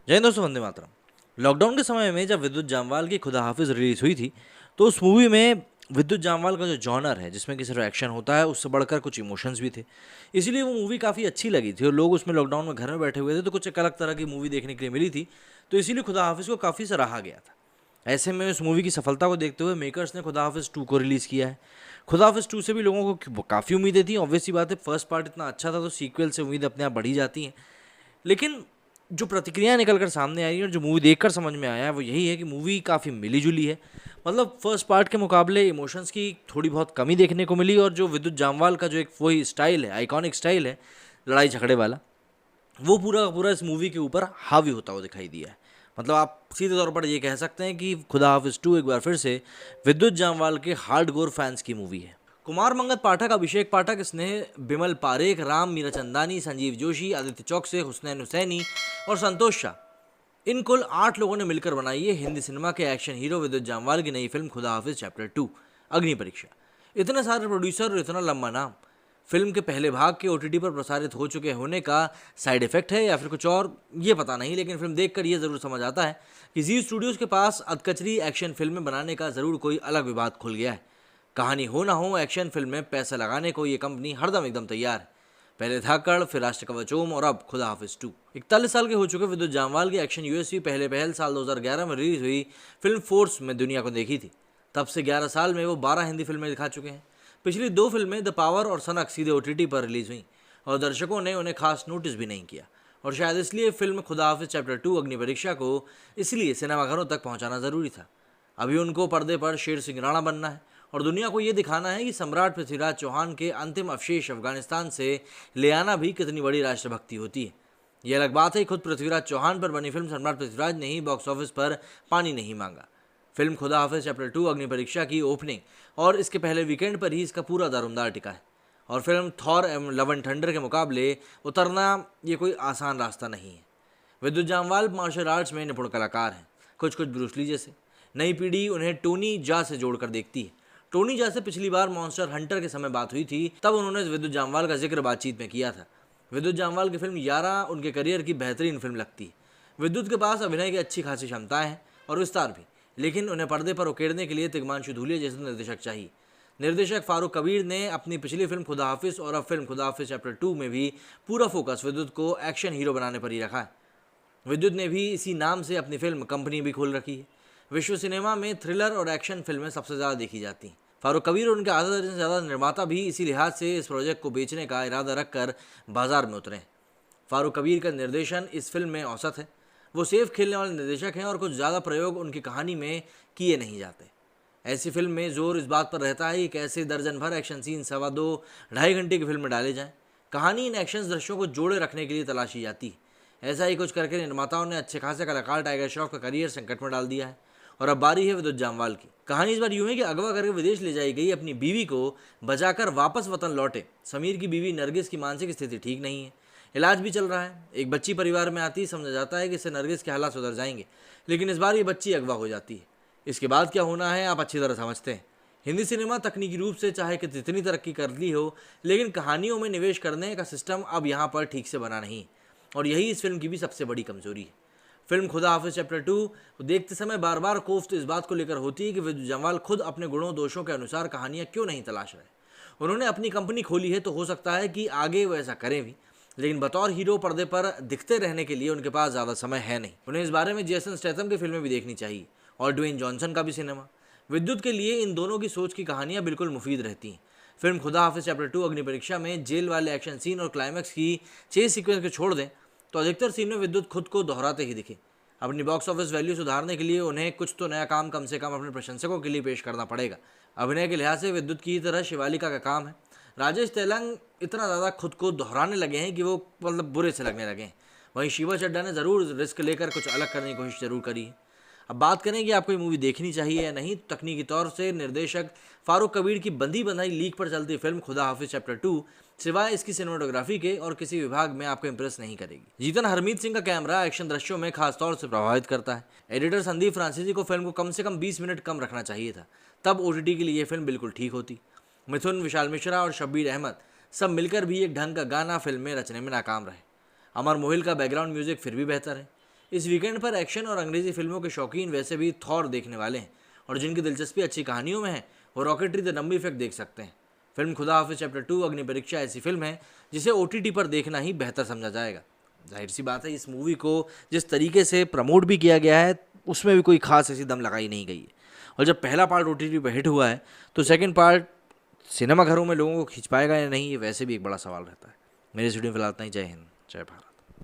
जय हिंद दोस्तों, वंदे मातरम। लॉकडाउन के समय में जब विद्युत जामवाल की खुदा हाफिज रिलीज हुई थी, तो उस मूवी में विद्युत जामवाल का जो जॉनर है, जिसमें कि सिर्फ एक्शन होता है, उससे बढ़कर कुछ इमोशंस भी थे। इसीलिए वो मूवी काफ़ी अच्छी लगी थी और लोग उसमें लॉकडाउन में घर में बैठे हुए थे, तो कुछ एक अलग तरह की मूवी देखने के लिए मिली थी। तो इसीलिए खुदा हाफिज को काफ़ी सराहा गया था। ऐसे में उस मूवी की सफलता को देखते हुए मेकर्स ने खुदा हाफिज 2 को रिलीज़ किया है। खुदा हाफिज 2 से भी लोगों को काफ़ी उम्मीदें थी। ऑब्वियस सी बात है, फर्स्ट पार्ट इतना अच्छा था तो सीक्वल से उम्मीद अपने आप बढ़ी जाती हैं। लेकिन जो प्रतिक्रिया निकल कर सामने आई और जो मूवी देखकर समझ में आया है, वो यही है कि मूवी काफ़ी मिली-जुली है। मतलब फर्स्ट पार्ट के मुकाबले इमोशंस की थोड़ी बहुत कमी देखने को मिली और जो विद्युत जामवाल का जो एक वही स्टाइल है, आइकॉनिक स्टाइल है, लड़ाई झगड़े वाला, वो पूरा का पूरा इस मूवी के ऊपर हावी होता हुआ दिखाई दिया है। मतलब आप सीधे तौर पर ये कह सकते हैं कि खुदा हाफिज़ 2 एक बार फिर से विद्युत जामवाल के हार्डकोर फैंस की मूवी है। कुमार मंगत पाठक, अभिषेक पाठक, स्नेह बिमल पारेख, राम मीराचंदानी, संजीव जोशी, आदित्य चौकसे, हुसनैन हुसैनी और संतोष शाह, इन कुल 8 लोगों ने मिलकर बनाई है हिंदी सिनेमा के एक्शन हीरो विद्युत जामवाल की नई फिल्म खुदा हाफिज चैप्टर 2 अग्नि परीक्षा। इतने सारे प्रोड्यूसर और इतना लंबा नाम, फिल्म के पहले भाग के ओटीटी पर प्रसारित हो चुके होने का साइड इफेक्ट है या फिर कुछ और, ये पता नहीं, लेकिन फिल्म देखकर ये ज़रूर समझ आता है कि जी स्टूडियोज़ के पास अधकचरी एक्शन फिल्में बनाने का ज़रूर कोई अलग विवाद खुल गया है। कहानी हो ना हो, एक्शन फिल्म में पैसा लगाने को ये कंपनी हरदम एकदम तैयार है। पहले धाकड़, फिर राष्ट्र कवच ओम और अब खुदा हाफिज 2। 41 साल के हो चुके विद्युत जामवाल की एक्शन यूएसपी पहल साल 2011 में रिलीज हुई फिल्म फोर्स में दुनिया को देखी थी। तब से 11 साल में वो 12 हिंदी फिल्में दिखा चुके हैं। पिछली 2 फिल्में द पावर और सनक सीधे ओटीटी पर रिलीज हुई और दर्शकों ने उन्हें खास नोटिस भी नहीं किया। और शायद इसलिए फिल्म खुदा हाफिज चैप्टर 2 अग्नि परीक्षा को इसलिए सिनेमाघरों तक पहुंचाना ज़रूरी था। अभी उनको पर्दे पर शेर सिंह राणा बनना है और दुनिया को ये दिखाना है कि सम्राट पृथ्वीराज चौहान के अंतिम अवशेष अफगानिस्तान से ले आना भी कितनी बड़ी राष्ट्रभक्ति होती है। यह अलग बात है, खुद पृथ्वीराज चौहान पर बनी फिल्म सम्राट पृथ्वीराज ने ही बॉक्स ऑफिस पर पानी नहीं मांगा। फिल्म खुदा हाफिज चैप्टर 2 अग्नि परीक्षा की ओपनिंग और इसके पहले वीकेंड पर ही इसका पूरा दारोमदार टिका है। और फिल्म थॉर एवं लव एंड थंडर के मुकाबले उतरना ये कोई आसान रास्ता नहीं है। विद्युत जामवाल मार्शल आर्ट्स में निपुण कलाकार हैं, कुछ कुछ ब्रूसली जैसे। नई पीढ़ी उन्हें टोनी जा से जोड़कर देखती है। टोनी जा से पिछली बार मॉन्स्टर हंटर के समय बात हुई थी, तब उन्होंने विद्युत जामवाल का जिक्र बातचीत में किया था। विद्युत जामवाल की फिल्म यारा उनके करियर की बेहतरीन फिल्म लगती है। विद्युत के पास अभिनय की अच्छी खासी क्षमताएं हैं और विस्तार भी, लेकिन उन्हें पर्दे पर उकेरने के लिए तिग्मांशु धूलिया जैसे निर्देशक चाहिए। निर्देशक फारूक कबीर ने अपनी पिछली फिल्म खुदा हाफिज और अब फिल्म खुदा हाफिज चैप्टर 2 में भी पूरा फोकस विद्युत को एक्शन हीरो बनाने पर ही रखा है। विद्युत ने भी इसी नाम से अपनी फिल्म कंपनी भी खोल रखी है। विश्व सिनेमा में थ्रिलर और एक्शन फिल्में सबसे ज़्यादा देखी जाती हैं। फारूक कबीर और उनके आधा दर्जन से ज़्यादा निर्माता भी इसी लिहाज से इस प्रोजेक्ट को बेचने का इरादा रखकर बाजार में उतरे हैं। फारूक कबीर का निर्देशन इस फिल्म में औसत है। वो सेफ खेलने वाले निर्देशक हैं और कुछ ज़्यादा प्रयोग उनकी कहानी में किए नहीं जाते। ऐसी फिल्म में जोर इस बात पर रहता है कि कैसे दर्जन भर एक्शन सीन 2.25 घंटे की फिल्म में डाले जाएं। कहानी इन एक्शन दृश्यों को जोड़े रखने के लिए तलाशी जाती है। ऐसा ही कुछ करके निर्माताओं ने अच्छे खासे कलाकार टाइगर श्रॉफ का करियर संकट में डाल दिया है और अब बारी है विद्युत जामवाल की। कहानी इस बार यूं है कि अगवा करके विदेश ले जाई गई अपनी बीवी को बचाकर वापस वतन लौटे समीर की बीवी नरगिस की मानसिक स्थिति ठीक नहीं है। इलाज भी चल रहा है। एक बच्ची परिवार में आती, समझा जाता है कि इससे नरगिस के हालात सुधर जाएंगे, लेकिन इस बार ये बच्ची अगवा हो जाती है। इसके बाद क्या होना है आप अच्छी तरह समझते हैं। हिंदी सिनेमा तकनीकी रूप से चाहे कि जितनी तरक्की कर ली हो, लेकिन कहानियों में निवेश करने का सिस्टम अब यहाँ पर ठीक से बना नहीं, और यही इस फिल्म की भी सबसे बड़ी कमजोरी है। फिल्म खुदा हाफिज चैप्टर 2 देखते समय बार बार कोफ्त इस बात को लेकर होती है कि विद्युत जामवाल खुद अपने गुणों दोषों के अनुसार कहानियाँ क्यों नहीं तलाश रहे। उन्होंने अपनी कंपनी खोली है तो हो सकता है कि आगे वो ऐसा करें भी, लेकिन बतौर हीरो पर्दे पर दिखते रहने के लिए उनके पास ज़्यादा समय है नहीं। उन्हें इस बारे में जेसन स्टेथम की फिल्में भी देखनी चाहिए और ड्वेन जॉनसन का भी सिनेमा। विद्युत के लिए इन दोनों की सोच की कहानियाँ बिल्कुल मुफीद रहती हैं। फिल्म खुदा हाफिज चैप्टर 2 अग्नि परीक्षा में जेल वाले एक्शन सीन और क्लाइमैक्स की चेस सीक्वेंस को छोड़ दें तो अधिकतर सीन में विद्युत खुद को दोहराते ही दिखे। अपनी बॉक्स ऑफिस वैल्यू सुधारने के लिए उन्हें कुछ तो नया काम कम से कम अपने प्रशंसकों के लिए पेश करना पड़ेगा। अभिनय के लिहाज से विद्युत की तरह शिवालिका का काम है। राजेश तेलंग इतना ज़्यादा खुद को दोहराने लगे हैं कि वो मतलब बुरे से लगने लगे हैं। वहीं शिवा चड्ढा ने ज़रूर रिस्क लेकर कुछ अलग करने की कोशिश जरूर करी है। अब बात करें कि आपको ये मूवी देखनी चाहिए या नहीं, तो तकनीकी तौर से निर्देशक फारूक कबीर की बंधी बंधाई लीक पर चलती फिल्म खुदा हाफिज चैप्टर 2 सिवाय इसकी सिनेमाटोग्राफी के और किसी विभाग में आपको इंप्रेस नहीं करेगी। जीतन हरमीत सिंह का कैमरा एक्शन दृश्यों में खास तौर से प्रभावित करता है। एडिटर संदीप फ्रांसीसी को फिल्म को कम से कम 20 मिनट कम रखना चाहिए था, तब ओटीटी के लिए ये फिल्म बिल्कुल ठीक होती। मिथुन, विशाल मिश्रा और शब्बीर अहमद सब मिलकर भी एक ढंग का गाना फिल्म में रचने में नाकाम रहे। अमर मोहिल का बैकग्राउंड म्यूजिक फिर भी बेहतर है। इस वीकेंड पर एक्शन और अंग्रेजी फिल्मों के शौकीन वैसे भी थॉर देखने वाले हैं, और जिनकी दिलचस्पी अच्छी कहानियों में है वो रॉकेटरी द डम्बी इफेक्ट देख सकते हैं। फिल्म खुदा हाफिज चैप्टर 2 अग्नि परीक्षा ऐसी फिल्म है जिसे OTT पर देखना ही बेहतर समझा जाएगा। जाहिर सी बात है, इस मूवी को जिस तरीके से प्रमोट भी किया गया है उसमें भी कोई खास ऐसी दम लगाई नहीं गई है। और जब पहला पार्ट OTT पर हिट हुआ है तो सेकंड पार्ट सिनेमा घरों में लोगों को खींच पाएगा या नहीं, ये वैसे भी एक बड़ा सवाल रहता है। मेरे स्टूडियो फिलहाल इतना ही। जय हिंद, जय भारत।